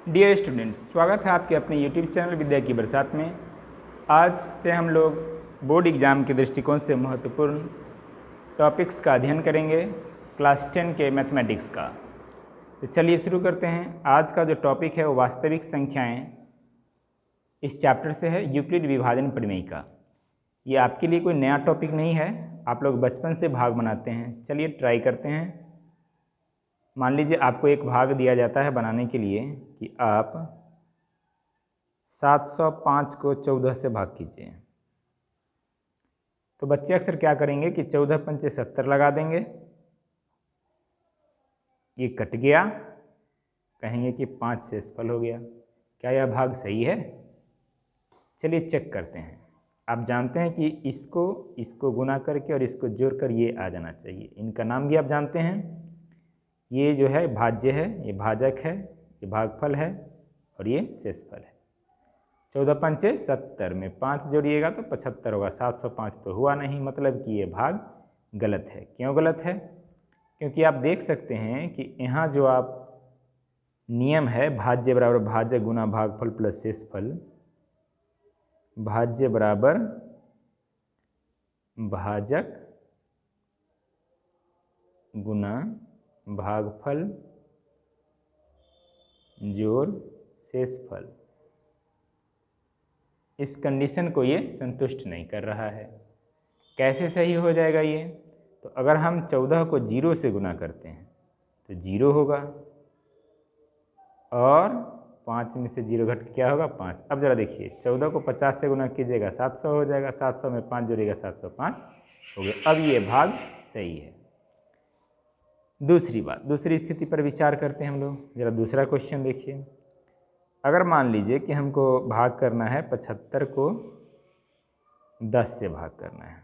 Dear students, स्वागत है आपके अपने यूट्यूब चैनल विद्या की बरसात में। आज से हम लोग बोर्ड एग्ज़ाम के दृष्टिकोण से महत्वपूर्ण टॉपिक्स का अध्ययन करेंगे, क्लास 10 के मैथमेटिक्स का। तो चलिए शुरू करते हैं। आज का जो टॉपिक है वो वास्तविक संख्याएं इस चैप्टर से है, यूक्लिड विभाजन प्रमेय का। ये आपके लिए कोई नया टॉपिक नहीं है, आप लोग बचपन से भाग बनाते हैं। चलिए ट्राई करते हैं। मान लीजिए आपको एक भाग दिया जाता है बनाने के लिए कि आप 705 को 14 से भाग कीजिए। तो बच्चे अक्सर क्या करेंगे कि 14 पंचे 70 लगा देंगे, ये कट गया, कहेंगे कि 5 शेषफल हो गया। क्या यह भाग सही है? चलिए चेक करते हैं। आप जानते हैं कि इसको गुना करके और इसको जोड़कर ये आ जाना चाहिए। इनका नाम भी आप जानते हैं। ये जो है भाज्य है, ये भाजक है, ये भागफल है और ये शेषफल है। 14 पंचे 70 में 5 जोड़िएगा तो 75 होगा। 705 तो हुआ नहीं, मतलब कि ये भाग गलत है। क्यों गलत है? क्योंकि आप देख सकते हैं कि यहाँ जो आप नियम है भाज्य बराबर भाजक गुना भागफल प्लस शेषफल, भाज्य बराबर भाजक गुना भागफल जोड़ शेषफल, इस कंडीशन को ये संतुष्ट नहीं कर रहा है। कैसे सही हो जाएगा ये? तो अगर हम 14 को 0 से गुना करते हैं तो 0 होगा और 5 में से 0 घट के क्या होगा? 5। अब ज़रा देखिए, 14 को 50 से गुना कीजिएगा 700 हो जाएगा, 700 में 5 जोड़िएगा 705 हो गया। अब ये भाग सही है। दूसरी बात, दूसरी स्थिति पर विचार करते हैं हम लोग। ज़रा दूसरा क्वेश्चन देखिए। अगर मान लीजिए कि हमको भाग करना है 75 को 10 से भाग करना है।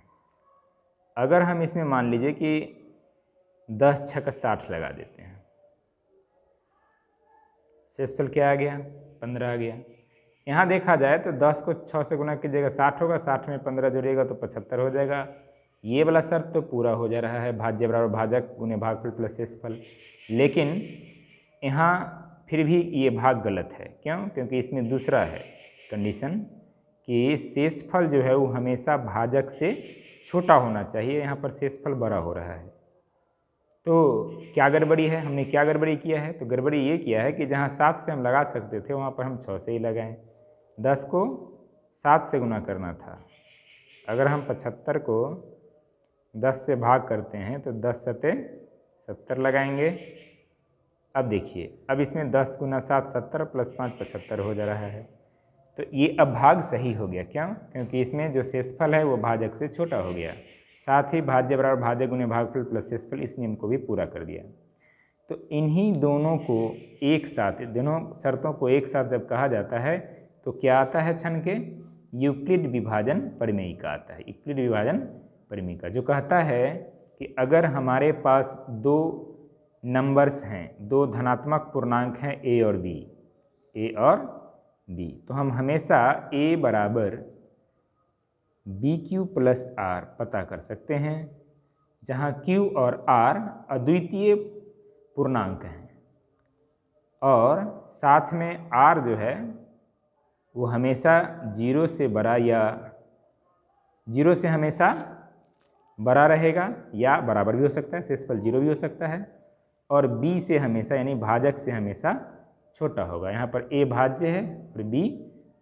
अगर हम इसमें मान लीजिए कि 10 छक 60 लगा देते हैं, शेषफल क्या आ गया? 15 आ गया। यहाँ देखा जाए तो 10 को 6 से गुना कीजिएगा 60 होगा, 60 में 15 जोड़िएगा तो 75 हो जाएगा। ये वाला शर्त तो पूरा हो जा रहा है, भाज्य बराबर भाजक गुने भागफल प्लस शेषफल। लेकिन यहाँ फिर भी ये भाग गलत है। क्यों? क्योंकि इसमें दूसरा है कंडीशन कि शेषफल जो है वो हमेशा भाजक से छोटा होना चाहिए। यहाँ पर शेषफल बड़ा हो रहा है। तो क्या गड़बड़ी है? हमने क्या गड़बड़ी किया है? तो गड़बड़ी ये किया है कि जहाँ 7 से हम लगा सकते थे वहाँ पर हम 6 से ही लगाएं। 10 को 7 से गुना करना था। अगर हम 75 को 10 से भाग करते हैं तो 10 सते 70 लगाएंगे। अब देखिए, अब इसमें 10 गुना 7 70 प्लस 5 75 हो जा रहा है। तो ये अब भाग सही हो गया। क्यों? क्योंकि इसमें जो शेषफल है वो भाजक से छोटा हो गया। साथ ही भाज्य बराबर भाजक गुने भागफल प्लस शेषफल, इस नियम को भी पूरा कर दिया। तो इन्हीं दोनों को एक साथ, दोनों शर्तों को एक साथ जब कहा जाता है तो क्या आता है छन के? यूक्लिड विभाजन प्रमेय का आता है। यूक्लिड विभाजन प्रमेय का जो कहता है कि अगर हमारे पास दो नंबर्स हैं, दो धनात्मक पूर्णांक हैं a और b, तो हम हमेशा a बराबर बी क्यू प्लस आर पता कर सकते हैं, जहाँ q और r अद्वितीय पूर्णांक हैं और साथ में r जो है वो हमेशा 0 से बड़ा या 0 से हमेशा बड़ा रहेगा या बराबर भी हो सकता है, शेषफल 0 भी हो सकता है, और b से हमेशा यानी भाजक से हमेशा छोटा होगा। यहाँ पर a भाज्य है और b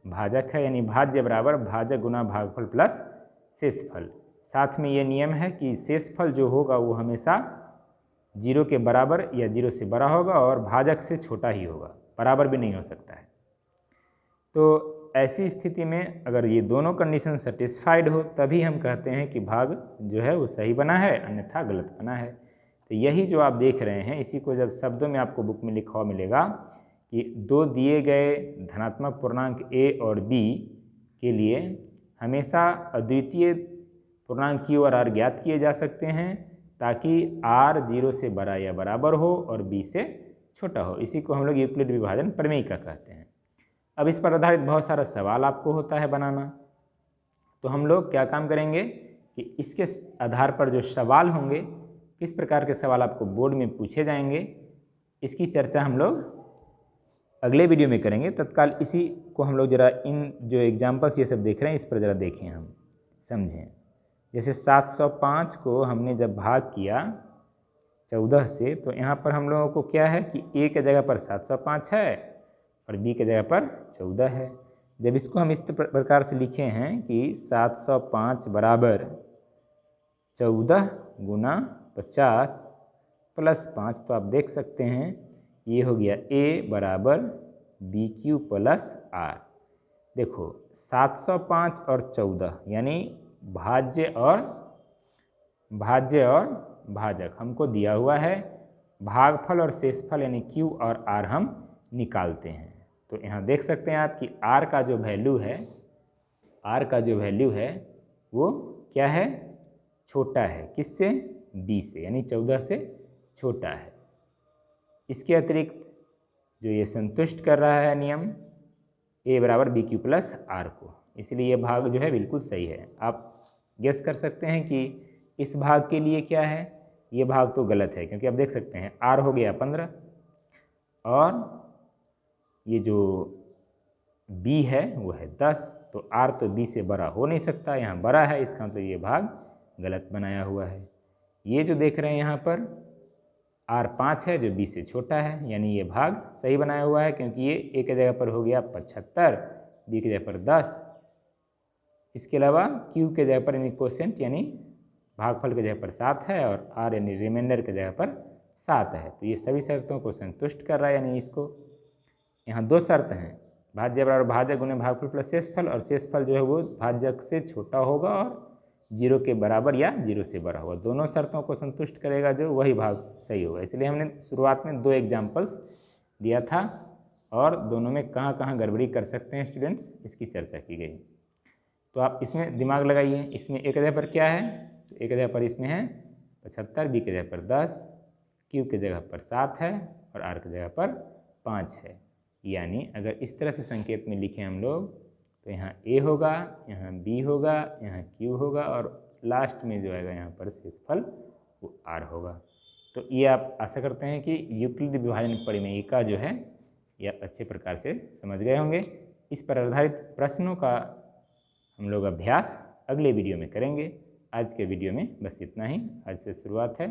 भाजक है, यानी भाज्य बराबर भाजक गुना भागफल प्लस शेषफल। साथ में ये नियम है कि शेषफल जो होगा वो हमेशा 0 के बराबर या 0 से बड़ा होगा और भाजक से छोटा ही होगा, बराबर भी नहीं हो सकता है। तो ऐसी स्थिति में अगर ये दोनों कंडीशन सेटिस्फाइड हो तभी हम कहते हैं कि भाग जो है वो सही बना है, अन्यथा गलत बना है। तो यही जो आप देख रहे हैं, इसी को जब शब्दों में आपको बुक में लिखा हुआ मिलेगा कि दो दिए गए धनात्मक पूर्णांक a और b के लिए हमेशा अद्वितीय पूर्णांक q और r ज्ञात किए जा सकते हैं ताकि r 0 से बड़ा या बराबर हो और b से छोटा हो। इसी को हम लोग यूक्लिड विभाजन प्रमेय का कहते हैं। अब इस पर आधारित बहुत सारा सवाल आपको होता है बनाना, तो हम लोग क्या काम करेंगे कि इसके आधार पर जो सवाल होंगे, किस प्रकार के सवाल आपको बोर्ड में पूछे जाएंगे, इसकी चर्चा हम लोग अगले वीडियो में करेंगे। तत्काल इसी को हम लोग ज़रा इन जो एग्जाम्पल्स ये सब देख रहे हैं इस पर ज़रा देखें, हम समझें। जैसे 705 को हमने जब भाग किया 14 से, तो यहाँ पर हम लोगों को क्या है कि ए के जगह पर 705 है और बी के जगह पर 14 है। जब इसको हम इस प्रकार से लिखे हैं कि 705 बराबर 14 गुना 50 प्लस 5, तो आप देख सकते हैं ये हो गया a बराबर बी क्यू प्लस आर। देखो 705 और 14 यानी भाज्य और भाजक हमको दिया हुआ है, भागफल और शेषफल यानी q और r हम निकालते हैं। तो यहाँ देख सकते हैं आप कि r का जो वैल्यू है वो क्या है, छोटा है, किससे, b से, यानी 14 से छोटा है। इसके अतिरिक्त जो ये संतुष्ट कर रहा है नियम a बराबर बी क्यू प्लस आर को, इसलिए ये भाग जो है बिल्कुल सही है। आप गेस कर सकते हैं कि इस भाग के लिए क्या है, ये भाग तो गलत है, क्योंकि आप देख सकते हैं r हो गया 15 और ये जो b है वो है 10, तो r तो b से बड़ा हो नहीं सकता, यहाँ बड़ा है, इसका मतलब ये भाग गलत बनाया हुआ है। ये जो देख रहे हैं यहाँ पर r 5 है जो b से छोटा है, यानी ये भाग सही बनाया हुआ है, क्योंकि ये a के जगह पर हो गया 75, b के जगह पर 10, इसके अलावा q के जगह पर यानी कोसेंट यानी भागफल के जगह पर 7 है और r यानी रिमाइंडर के जगह पर 7 है। तो ये सभी शर्तों को संतुष्ट कर रहा है, यानी इसको यहाँ दो शर्त हैं, भाज्य बराबर भाजक गुने भागफल प्लस शेषफल, और शेषफल जो है वो भाजक से छोटा होगा और 0 के बराबर या 0 से बड़ा होगा। दोनों शर्तों को संतुष्ट करेगा जो वही भाग सही होगा। इसलिए हमने शुरुआत में 2 एग्जाम्पल्स दिया था और दोनों में कहाँ कहाँ गड़बड़ी कर सकते हैं स्टूडेंट्स, इसकी चर्चा की गई। तो आप इसमें दिमाग लगाइए। इसमें ए के जगह पर क्या है, तो ए के जगह पर इसमें है 75, बी के जगह पर 10, क्यू के जगह पर 7 है और आर की जगह पर 5 है। यानी अगर इस तरह से संकेत में लिखें हम लोग तो यहाँ a होगा, यहाँ b होगा, यहाँ q होगा और लास्ट में जो आएगा यहाँ पर शेषफल वो r होगा। तो ये आप आशा करते हैं कि यूक्लिड विभाजन परिमेयिका जो है ये आप अच्छे प्रकार से समझ गए होंगे। इस पर आधारित प्रश्नों का हम लोग अभ्यास अगले वीडियो में करेंगे। आज के वीडियो में बस इतना ही, आज से शुरुआत है।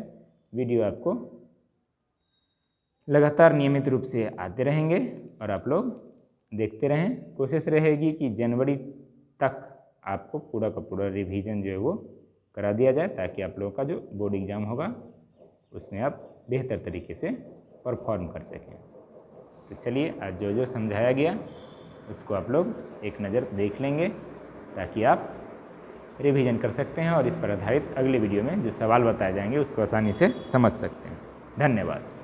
वीडियो आपको लगातार नियमित रूप से आते रहेंगे और आप लोग देखते रहें। कोशिश रहेगी कि जनवरी तक आपको पूरा का पूरा रिवीजन जो है वो करा दिया जाए, ताकि आप लोगों का जो बोर्ड एग्ज़ाम होगा उसमें आप बेहतर तरीके से परफॉर्म कर सकें। तो चलिए आज जो जो समझाया गया उसको आप लोग एक नज़र देख लेंगे, ताकि आप रिवीजन कर सकते हैं और इस पर आधारित अगले वीडियो में जो सवाल बताए जाएंगे उसको आसानी से समझ सकते हैं। धन्यवाद।